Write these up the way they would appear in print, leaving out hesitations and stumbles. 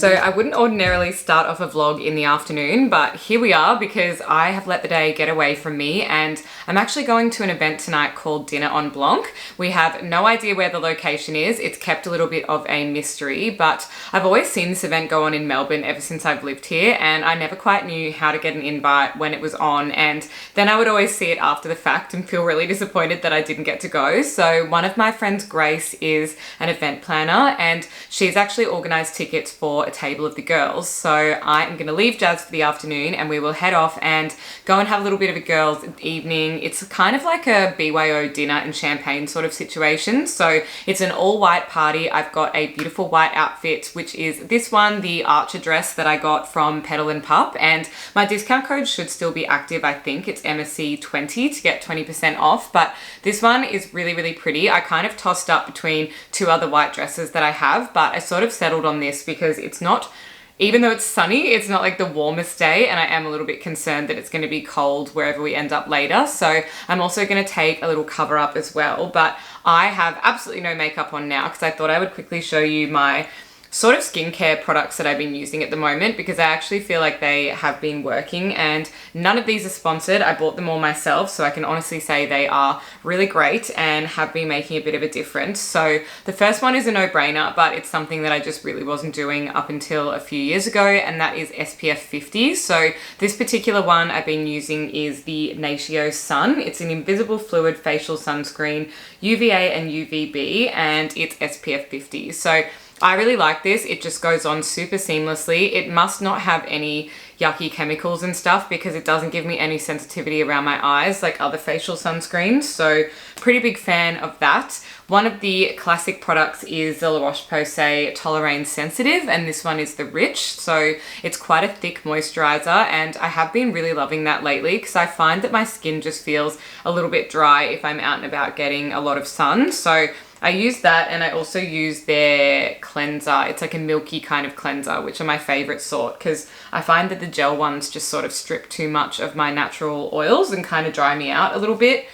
So I wouldn't ordinarily start off a vlog in the afternoon, but here we are because I have let the day get away from me and I'm actually going to an event tonight called Dinner on Blanc. We have no idea where the location is. It's kept a little bit of a mystery, but I've always seen this event go on in Melbourne ever since I've lived here, and I never quite knew how to get an invite when it was on, and then I would always see it after the fact and feel really disappointed that I didn't get to go. So one of my friends, Grace, is an event planner and she's actually organised tickets for a table of the girls. So I am going to leave Jazz for the afternoon and we will head off and go and have a little bit of a girls' evening. It's kind of like a BYO dinner and champagne sort of situation. So it's an all white party. I've got a beautiful white outfit, which is this one, the Archer dress that I got from Petal and Pup, and my discount code should still be active. I think it's emma.caitlain to get 20% off, but this one is really, really pretty. I kind of tossed up between two other white dresses that I have, but I sort of settled on this because it's not, even though it's sunny, it's not like the warmest day, and I am a little bit concerned that it's going to be cold wherever we end up later. So I'm also going to take a little cover up as well, but I have absolutely no makeup on now because I thought I would quickly show you my sort of skincare products that I've been using at the moment, because I actually feel like they have been working, and none of these are sponsored. I bought them all myself, so I can honestly say they are really great and have been making a bit of a difference. So the first one is a no-brainer, but it's something that I just really wasn't doing up until a few years ago, and that is SPF 50. So this particular one I've been using is the Natio Sun. It's an invisible fluid facial sunscreen, UVA and UVB, and it's SPF 50. So I really like this. It just goes on super seamlessly. It must not have any yucky chemicals and stuff because it doesn't give me any sensitivity around my eyes like other facial sunscreens. So pretty big fan of that. One of the classic products is the La Roche-Posay Toleraine Sensitive, and this one is the Rich. So it's quite a thick moisturizer, and I have been really loving that lately because I find that my skin just feels a little bit dry if I'm out and about getting a lot of sun. So I use that, and I also use their cleanser. It's like a milky kind of cleanser, which are my favorite sort because I find that the gel ones just sort of strip too much of my natural oils and kind of dry me out a little bit.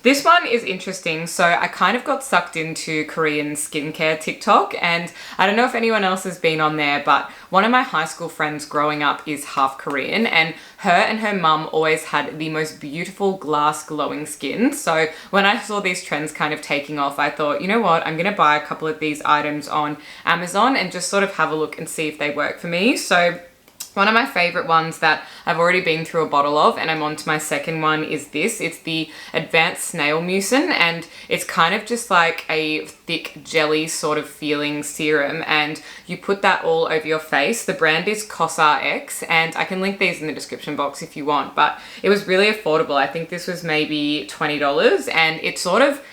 This one is interesting. So I kind of got sucked into Korean skincare TikTok, and I don't know if anyone else has been on there, but one of my high school friends growing up is half Korean, and her mum always had the most beautiful glass glowing skin. So when I saw these trends kind of taking off, I thought, you know what, I'm going to buy a couple of these items on Amazon and just sort of have a look and see if they work for me. So one of my favorite ones that I've already been through a bottle of, and I'm on to my second one, is this. It's the Advanced Snail Mucin, and it's kind of just like a thick jelly sort of feeling serum, and you put that all over your face. The brand is CosRX, and I can link these in the description box if you want, but it was really affordable. I think this was maybe $20, and it's sort of,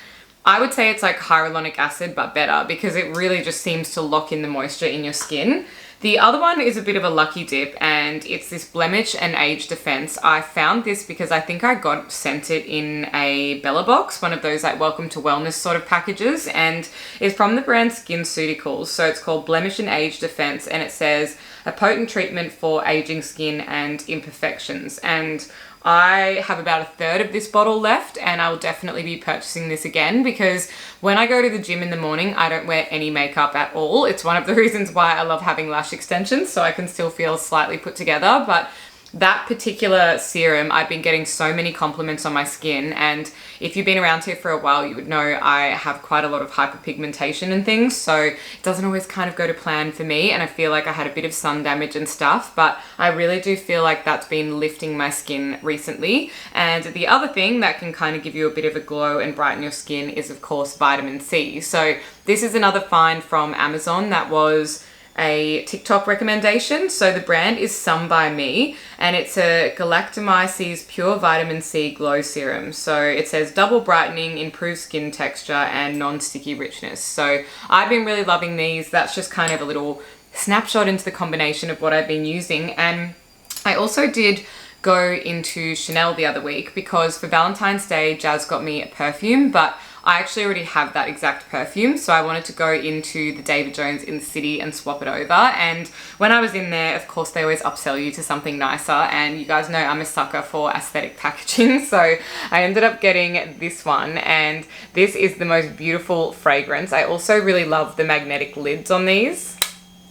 I would say it's like hyaluronic acid, but better because it really just seems to lock in the moisture in your skin. The other one is a bit of a lucky dip, and it's this Blemish and Age Defense. I found this because I think I got sent it in a Bella box, one of those like Welcome to Wellness sort of packages, and it's from the brand SkinCeuticals. So it's called Blemish and Age Defense, and it says a potent treatment for aging skin and imperfections. And I have about a third of this bottle left, and I will definitely be purchasing this again because when I go to the gym in the morning, I don't wear any makeup at all. It's one of the reasons why I love having lash extensions, so I can still feel slightly put together. But that particular serum, I've been getting so many compliments on my skin, and if you've been around here for a while, you would know I have quite a lot of hyperpigmentation and things, so it doesn't always kind of go to plan for me, and I feel like I had a bit of sun damage and stuff, but I really do feel like that's been lifting my skin recently. And the other thing that can kind of give you a bit of a glow and brighten your skin is, of course, vitamin C. So this is another find from Amazon that was a TikTok recommendation. So the brand is Some by Me, and it's a Galactomyces Pure Vitamin C Glow Serum. So it says double brightening, improved skin texture, and non-sticky richness. So I've been really loving these. That's just kind of a little snapshot into the combination of what I've been using. And I also did go into Chanel the other week because for Valentine's Day, Jazz got me a perfume, but I actually already have that exact perfume, so I wanted to go into the David Jones in the city and swap it over. And when I was in there, of course, they always upsell you to something nicer, and you guys know I'm a sucker for aesthetic packaging, so I ended up getting this one, and this is the most beautiful fragrance. I also really love the magnetic lids on these.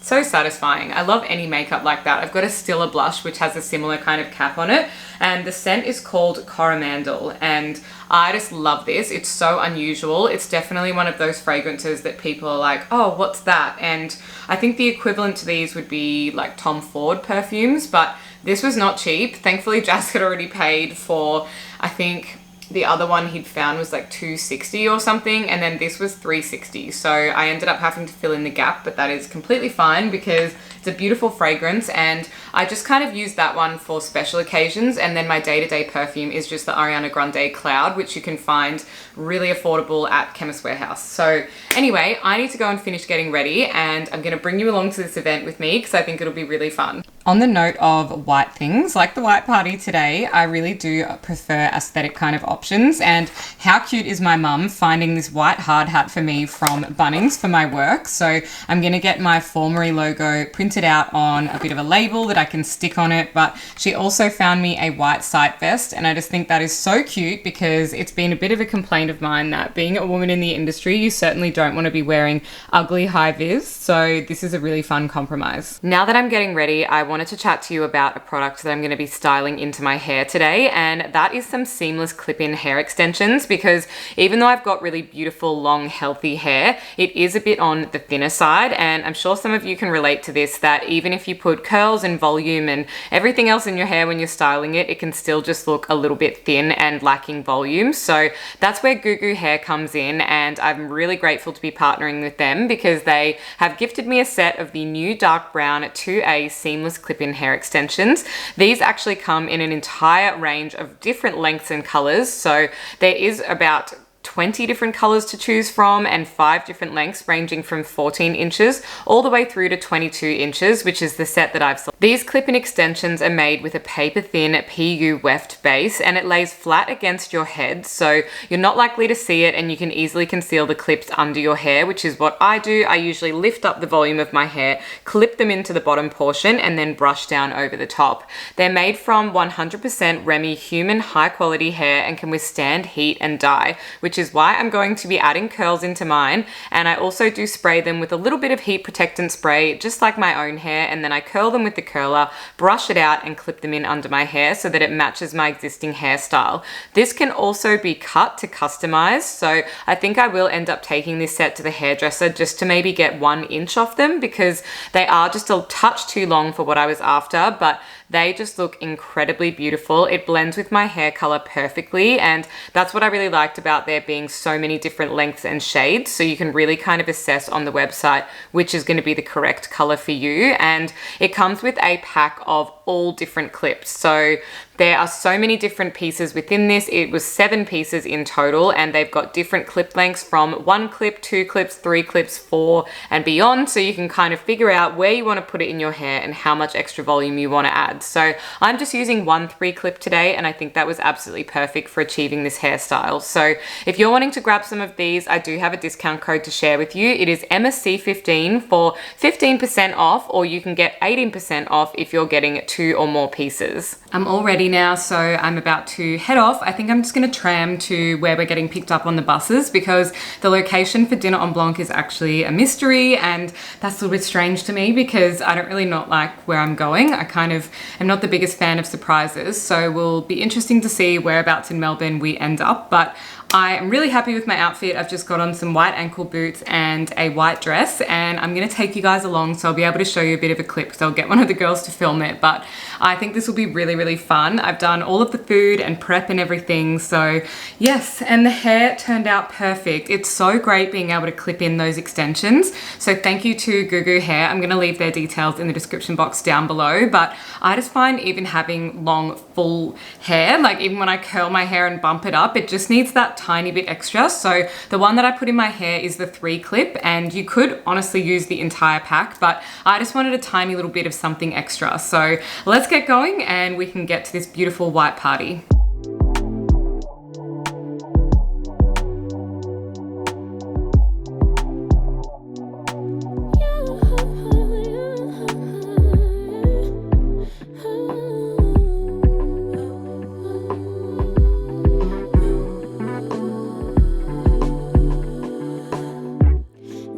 So satisfying. I love any makeup like that. I've got a Stila blush which has a similar kind of cap on it, and the scent is called Coromandel, and I just love this. It's so unusual. It's definitely one of those fragrances that people are like, oh, what's that? And I think the equivalent to these would be like Tom Ford perfumes, but this was not cheap. Thankfully, Jazz had already paid for, I think, the other one he'd found was like $260 or something, and then this was $360. So I ended up having to fill in the gap, but that is completely fine because it's a beautiful fragrance, and I just kind of use that one for special occasions. And then my day-to-day perfume is just the Ariana Grande Cloud, which you can find really affordable at Chemist Warehouse. So anyway, I need to go and finish getting ready, and I'm going to bring you along to this event with me because I think it'll be really fun. On the note of white things, like the white party today, I really do prefer aesthetic kind of options. And how cute is my mum finding this white hard hat for me from Bunnings for my work. So I'm going to get my Formery logo printed out on a bit of a label that I can stick on it. But she also found me a white sight vest, and I just think that is so cute because it's been a bit of a complaint of mine that being a woman in the industry, you certainly don't want to be wearing ugly high vis. So this is a really fun compromise. Now that I'm getting ready, I wanted to chat to you about a product that I'm going to be styling into my hair today, and that is some seamless clip-in hair extensions, because even though I've got really beautiful, long, healthy hair, it is a bit on the thinner side, and I'm sure some of you can relate to this, that even if you put curls and volume and everything else in your hair when you're styling it, it can still just look a little bit thin and lacking volume. So that's where GRWM Hair comes in, and I'm really grateful to be partnering with them because they have gifted me a set of the new dark brown 2A seamless clip-in hair extensions. These actually come in an entire range of different lengths and colors. So there is about 20 different colors to choose from and 5 different lengths ranging from 14 inches all the way through to 22 inches, which is the set that I've selected. These clip-in extensions are made with a paper-thin PU weft base, and it lays flat against your head, so you're not likely to see it, and you can easily conceal the clips under your hair, which is what I do. I usually lift up the volume of my hair, clip them into the bottom portion, and then brush down over the top. They're made from 100% Remy human high-quality hair and can withstand heat and dye, which is why I'm going to be adding curls into mine. And I also do spray them with a little bit of heat protectant spray, just like my own hair, and then I curl them with the curler, brush it out, and clip them in under my hair so that it matches my existing hairstyle. This can also be cut to customize, so I think I will end up taking this set to the hairdresser just to maybe get 1 inch off them, because they are just a touch too long for what I was after, but they just look incredibly beautiful. It blends with my hair color perfectly, and that's what I really liked about there being so many different lengths and shades, so you can really kind of assess on the website which is going to be the correct color for you. And it comes with a pack of all different clips, so there are so many different pieces within this. It was 7 pieces in total, and they've got different clip lengths from 1 clip, 2 clips, 3 clips, 4 and beyond, so you can kind of figure out where you want to put it in your hair and how much extra volume you want to add. So I'm just using 1 3 clip today, and I think that was absolutely perfect for achieving this hairstyle. So if you're wanting to grab some of these, I do have a discount code to share with you. It is EMMAC15 for 15% off, or you can get 18% off if you're getting 2 or more pieces. I'm all ready now, so I'm about to head off. I think I'm just going to tram to where we're getting picked up on the buses, because the location for Dinner on Blanc is actually a mystery, and that's a little bit strange to me because I don't really not like where I'm going. I kind of am not the biggest fan of surprises, so will be interesting to see whereabouts in Melbourne we end up. But I am really happy with my outfit. I've just got on some white ankle boots and a white dress, and I'm going to take you guys along so I'll be able to show you a bit of a clip, because I'll get one of the girls to film it. But I think this will be really, really fun. I've done all of the food and prep and everything, so yes, and the hair turned out perfect. It's so great being able to clip in those extensions, so thank you to GRWM Hair. I'm going to leave their details in the description box down below, but I just find even having long, full hair, like even when I curl my hair and bump it up, it just needs that tiny bit extra. So the one that I put in my hair is the 3 clip, and you could honestly use the entire pack, but I just wanted a tiny little bit of something extra. So let's get going and we can get to this beautiful white party.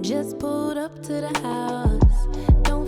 Just pulled up to the house. Don't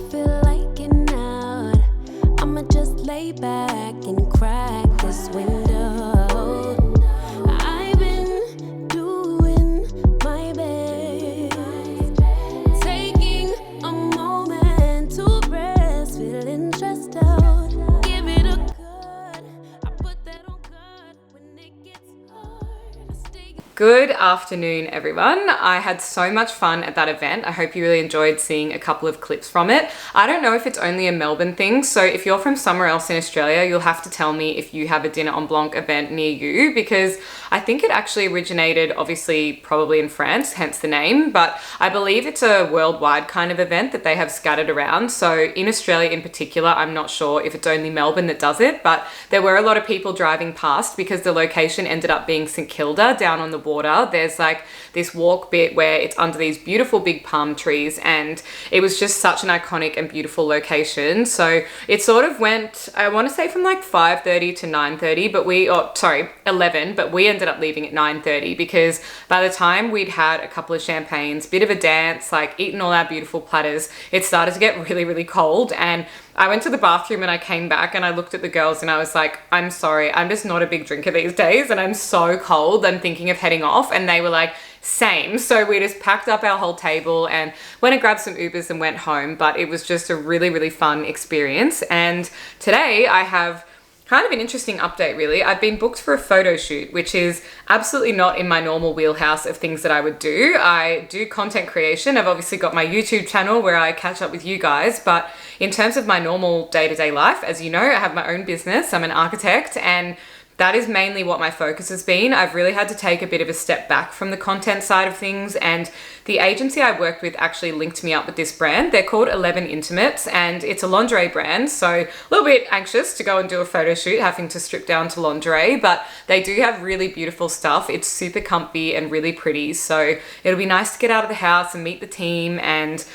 Good afternoon, everyone. I had so much fun at that event. I hope you really enjoyed seeing a couple of clips from it. I don't know if it's only a Melbourne thing, so if you're from somewhere else in Australia, you'll have to tell me if you have a Dinner on Blanc event near you, because I think it actually originated, obviously, probably in France, hence the name, but I believe it's a worldwide kind of event that they have scattered around. So in Australia in particular, I'm not sure if it's only Melbourne that does it, but there were a lot of people driving past because the location ended up being St Kilda down on the water. There's like this walk bit where it's under these beautiful big palm trees, and it was just such an iconic and beautiful location. So it sort of went, I want to say from like 5:30 to 9:30, but 11, but we ended up leaving at 9:30 because by the time we'd had a couple of champagnes, bit of a dance, like eaten all our beautiful platters, it started to get really, really cold. And I went to the bathroom and I came back and I looked at the girls and I was like, I'm sorry, I'm just not a big drinker these days and I'm so cold, I'm thinking of heading off. And they were like, same. So we just packed up our whole table and went and grabbed some Ubers and went home. But it was just a really, really fun experience. And today I have kind of an interesting update, really. I've been booked for a photo shoot, which is absolutely not in my normal wheelhouse of things that I would do. I do content creation. I've obviously got my YouTube channel where I catch up with you guys, but in terms of my normal day-to-day life, as you know, I have my own business. I'm an architect, and that is mainly what my focus has been. I've really had to take a bit of a step back from the content side of things, and the agency I worked with actually linked me up with this brand. They're called 11 Intimates, and it's a lingerie brand, so a little bit anxious to go and do a photo shoot, having to strip down to lingerie, but they do have really beautiful stuff. It's super comfy and really pretty, so it'll be nice to get out of the house and meet the team and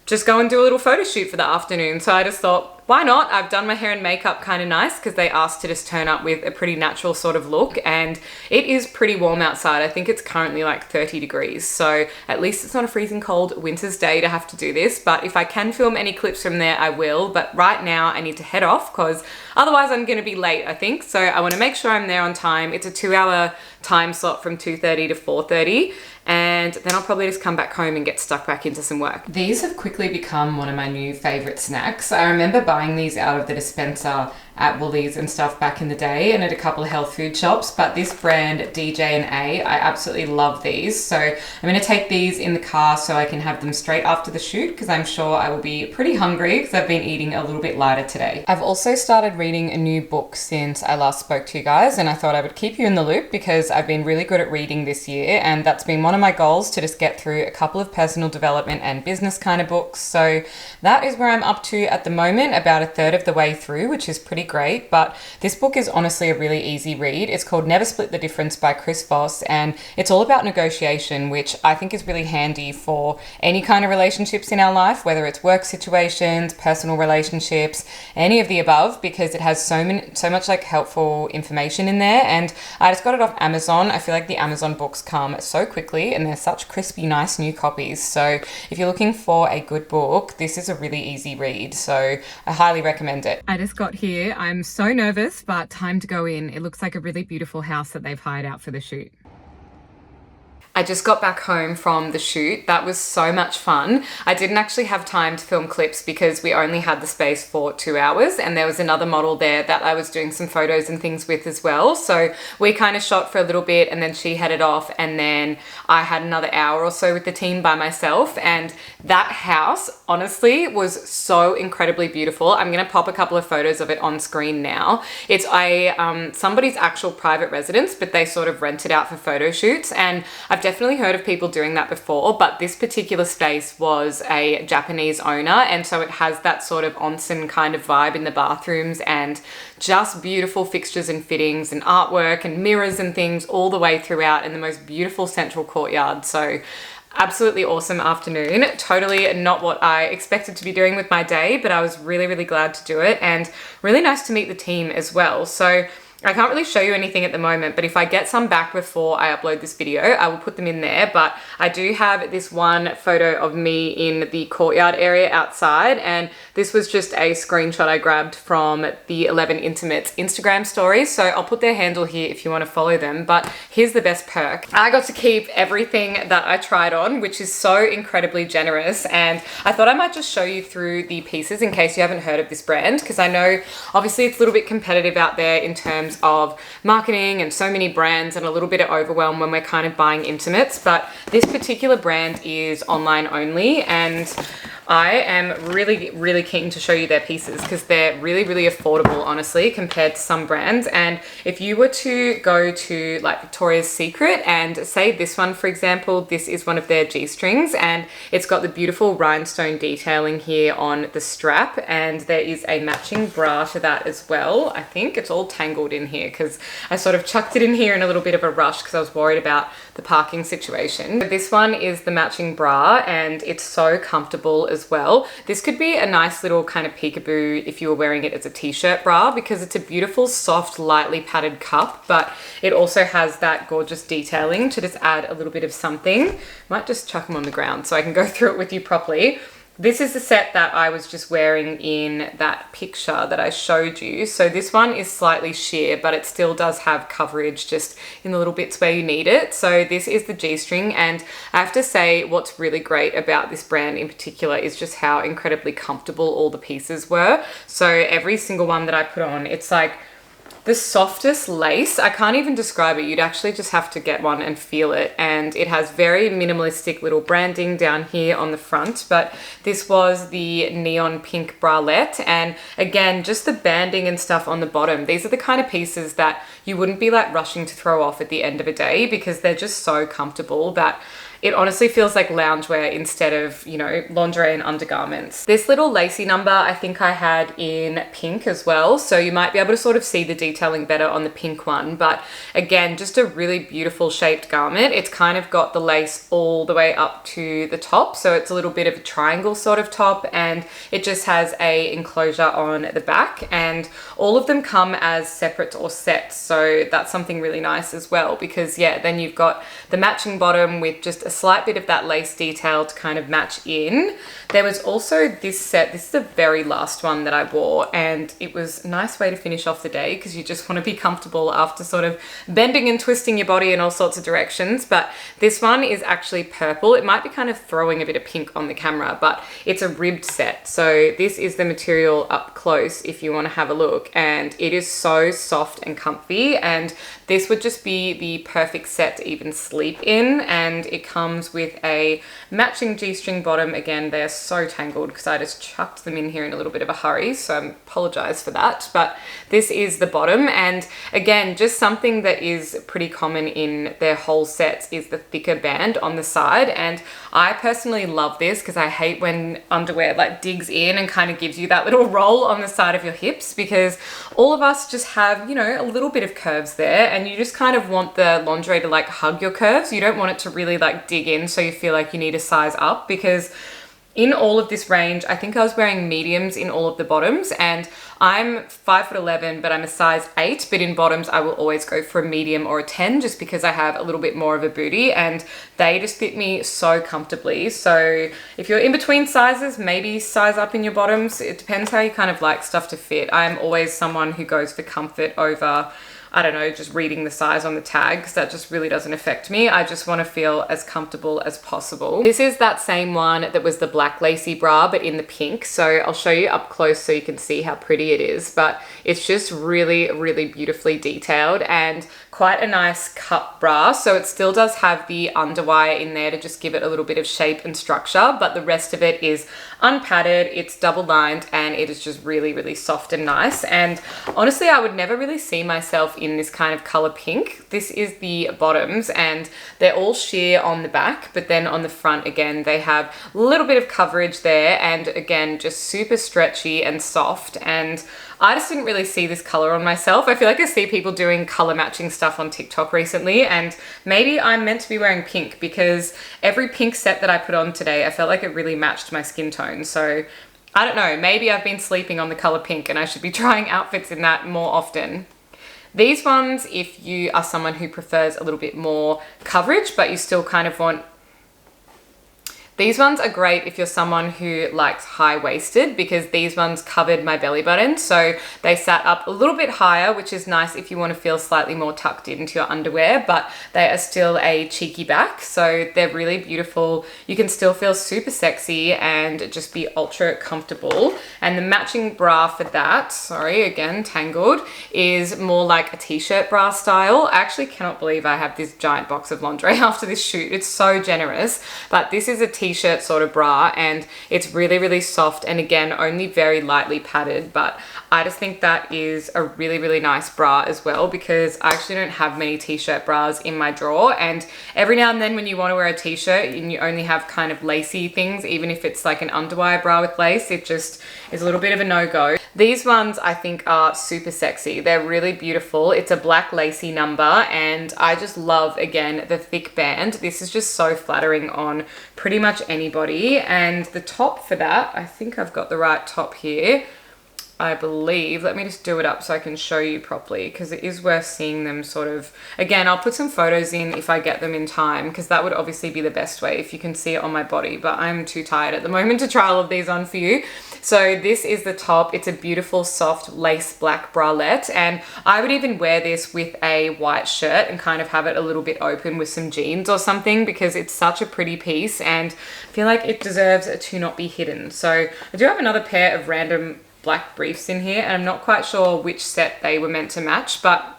just go and do a little photo shoot for the afternoon. So I just thought, why not? I've done my hair and makeup kind of nice because they asked to just turn up with a pretty natural sort of look, and it is pretty warm outside. I think it's currently like 30 degrees. So at least it's not a freezing cold winter's day to have to do this. But if I can film any clips from there, I will. But right now I need to head off because otherwise I'm going to be late, I think. So I want to make sure I'm there on time. It's a 2-hour time slot from 2:30 to 4:30. And then I'll probably just come back home and get stuck back into some work. These have quickly become one of my new favorite snacks. I remember buying these out of the dispenser at Woolies and stuff back in the day and at a couple of health food shops, but this brand DJ&A, I absolutely love these. So I'm going to take these in the car so I can have them straight after the shoot because I'm sure I will be pretty hungry because I've been eating a little bit lighter today. I've also started reading a new book since I last spoke to you guys, and I thought I would keep you in the loop because I've been really good at reading this year, and that's been one of my goals, to just get through a couple of personal development and business kind of books. So that is where I'm up to at the moment, about a third of the way through, which is pretty great. But this book is honestly a really easy read. It's called Never Split the Difference by Chris Voss, and it's all about negotiation, which I think is really handy for any kind of relationships in our life, whether it's work situations, personal relationships, any of the above, because it has so much like helpful information in there. And I just got it off Amazon. I feel like the Amazon books come so quickly and they're such crispy, nice new copies. So if you're looking for a good book, this is a really easy read. So I highly recommend it. I just got here. I'm so nervous, but time to go in. It looks like a really beautiful house that they've hired out for the shoot. I just got back home from the shoot. That was so much fun. I didn't actually have time to film clips because we only had the space for 2 hours, and there was another model there that I was doing some photos and things with as well. So we kind of shot for a little bit and then she headed off, and then I had another hour or so with the team by myself. And that house honestly was so incredibly beautiful. I'm gonna pop a couple of photos of it on screen now. It's somebody's actual private residence, but they sort of rent it out for photo shoots, and I've definitely heard of people doing that before, but this particular space was a Japanese owner, and so it has that sort of onsen kind of vibe in the bathrooms, and just beautiful fixtures and fittings and artwork and mirrors and things all the way throughout, in the most beautiful central courtyard. So absolutely awesome afternoon. Totally not what I expected to be doing with my day, but I was really, really glad to do it, and really nice to meet the team as well. So I can't really show you anything at the moment, but if I get some back before I upload this video, I will put them in there. But I do have this one photo of me in the courtyard area outside, and this was just a screenshot I grabbed from the 11 Intimates Instagram stories. So I'll put their handle here if you want to follow them. But here's the best perk. I got to keep everything that I tried on, which is so incredibly generous. And I thought I might just show you through the pieces in case you haven't heard of this brand, because I know obviously it's a little bit competitive out there in terms terms of marketing and so many brands and a little bit of overwhelm when we're kind of buying intimates. But this particular brand is online only, and I am really, really keen to show you their pieces because they're really, really affordable, honestly, compared to some brands. And if you were to go to like Victoria's Secret and say this one, for example, this is one of their G-strings, and it's got the beautiful rhinestone detailing here on the strap, and there is a matching bra to that as well. I think it's all tangled in here because I sort of chucked it in here in a little bit of a rush because I was worried about the parking situation. This one is the matching bra, and it's so comfortable as well. This could be a nice little kind of peekaboo if you were wearing it as a t-shirt bra, because it's a beautiful, soft, lightly padded cup, but it also has that gorgeous detailing to just add a little bit of something. Might just chuck them on the ground so I can go through it with you properly. This is the set that I was just wearing in that picture that I showed you. So this one is slightly sheer, but it still does have coverage just in the little bits where you need it. So this is the G-string, and I have to say what's really great about this brand in particular is just how incredibly comfortable all the pieces were. So every single one that I put on, it's like the softest lace. I can't even describe it. You'd actually just have to get one and feel it. And it has very minimalistic little branding down here on the front, but this was the neon pink bralette. And again, just the banding and stuff on the bottom. These are the kind of pieces that you wouldn't be like rushing to throw off at the end of a day because they're just so comfortable that it honestly feels like loungewear instead of, you know, lingerie and undergarments. This little lacy number I think I had in pink as well, so you might be able to sort of see the detailing better on the pink one. But again, just a really beautiful shaped garment. It's kind of got the lace all the way up to the top, so it's a little bit of a triangle sort of top, and it just has a enclosure on the back, and all of them come as separate or sets, so that's something really nice as well, because yeah, then you've got the matching bottom with just a slight bit of that lace detail to kind of match in. There was also this set. This is the very last one that I wore, and it was a nice way to finish off the day because you just want to be comfortable after sort of bending and twisting your body in all sorts of directions. But this one is actually purple. It might be kind of throwing a bit of pink on the camera, but it's a ribbed set. So this is the material up close if you want to have a look, and it is so soft and comfy, and this would just be the perfect set to even sleep in. And it comes with a matching G-string bottom. Again, they're so tangled because I just chucked them in here in a little bit of a hurry, so I apologize for that. But this is the bottom, and again, just something that is pretty common in their whole sets is the thicker band on the side. And I personally love this because I hate when underwear like digs in and kind of gives you that little roll on the side of your hips, because all of us just have, you know, a little bit of curves there, and you just kind of want the lingerie to like hug your curves. You don't want it to really like dig in so you feel like you need a size up, because in all of this range, I think I was wearing mediums in all of the bottoms, and I'm 5'11", but I'm a size 8, but in bottoms, I will always go for a medium or a 10 just because I have a little bit more of a booty, and they just fit me so comfortably. So if you're in between sizes, maybe size up in your bottoms. It depends how you kind of like stuff to fit. I'm always someone who goes for comfort over, I don't know, just reading the size on the tag, because that just really doesn't affect me. I just want to feel as comfortable as possible. This is that same one that was the black lacy bra, but in the pink. So I'll show you up close so you can see how pretty it is. But it's just really, really beautifully detailed and quite a nice cut bra. So it still does have the underwire in there to just give it a little bit of shape and structure, but the rest of it is unpadded, it's double lined, and it is just really, really soft and nice. And honestly, I would never really see myself in this kind of color pink. This is the bottoms, and they're all sheer on the back, but then on the front, again, they have a little bit of coverage there, and again, just super stretchy and soft. And I just didn't really see this color on myself. I feel like I see people doing color matching stuff on TikTok recently, and maybe I'm meant to be wearing pink because every pink set that I put on today, I felt like it really matched my skin tone. So I don't know, maybe I've been sleeping on the color pink and I should be trying outfits in that more often. These ones, if you are someone who prefers a little bit more coverage, but you still kind of want These ones are great if you're someone who likes high-waisted, because these ones covered my belly button. So they sat up a little bit higher, which is nice if you want to feel slightly more tucked into your underwear, but they are still a cheeky back. So they're really beautiful. You can still feel super sexy and just be ultra comfortable. And the matching bra for that, sorry, again, tangled, is more like a t-shirt bra style. I actually cannot believe I have this giant box of lingerie after this shoot. It's so generous, but this is a t-shirt sort of bra, and it's really, really soft, and again, only very lightly padded. But I just think that is a really, really nice bra as well, because I actually don't have many t-shirt bras in my drawer, and every now and then when you want to wear a t-shirt and you only have kind of lacy things, even if it's like an underwire bra with lace, it just is a little bit of a no-go. These ones I think are super sexy. They're really beautiful. It's a black lacy number, and I just love, again, the thick band. This is just so flattering on pretty much anybody. And the top for that, I think I've got the right top here, I believe. Let me just do it up so I can show you properly, because it is worth seeing them sort of. Again, I'll put some photos in if I get them in time, because that would obviously be the best way if you can see it on my body, but I'm too tired at the moment to try all of these on for you. So this is the top. It's a beautiful soft lace black bralette, and I would even wear this with a white shirt and kind of have it a little bit open with some jeans or something, because it's such a pretty piece and I feel like it deserves to not be hidden. So I do have another pair of random black briefs in here, and I'm not quite sure which set they were meant to match, but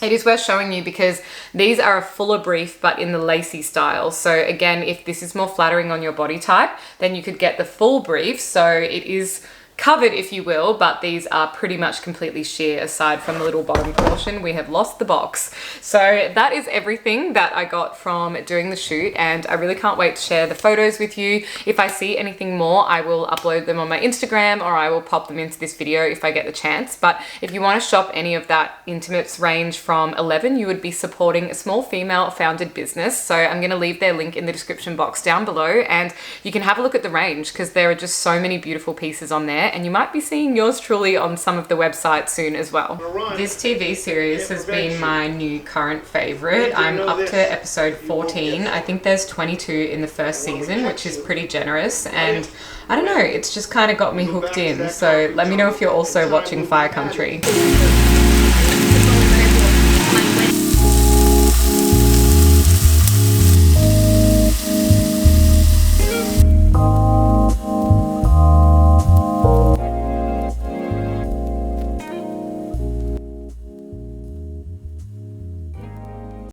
it is worth showing you because these are a fuller brief but in the lacy style. So again, if this is more flattering on your body type, then you could get the full brief. So it is covered, if you will, but these are pretty much completely sheer aside from the little bottom portion. We have lost the box. So that is everything that I got from doing the shoot, and I really can't wait to share the photos with you. If I see anything more, I will upload them on my Instagram, or I will pop them into this video if I get the chance. But if you want to shop any of that intimates range from 11, you would be supporting a small female founded business. So I'm going to leave their link in the description box down below, and you can have a look at the range, because there are just so many beautiful pieces on there, and you might be seeing yours truly on some of the websites soon as well. This TV series has been my new current favorite. I'm up to episode 14. I think there's 22 in the first season, which is pretty generous, and I don't know, it's just kind of got me hooked in. So let me know if you're also watching Fire Country.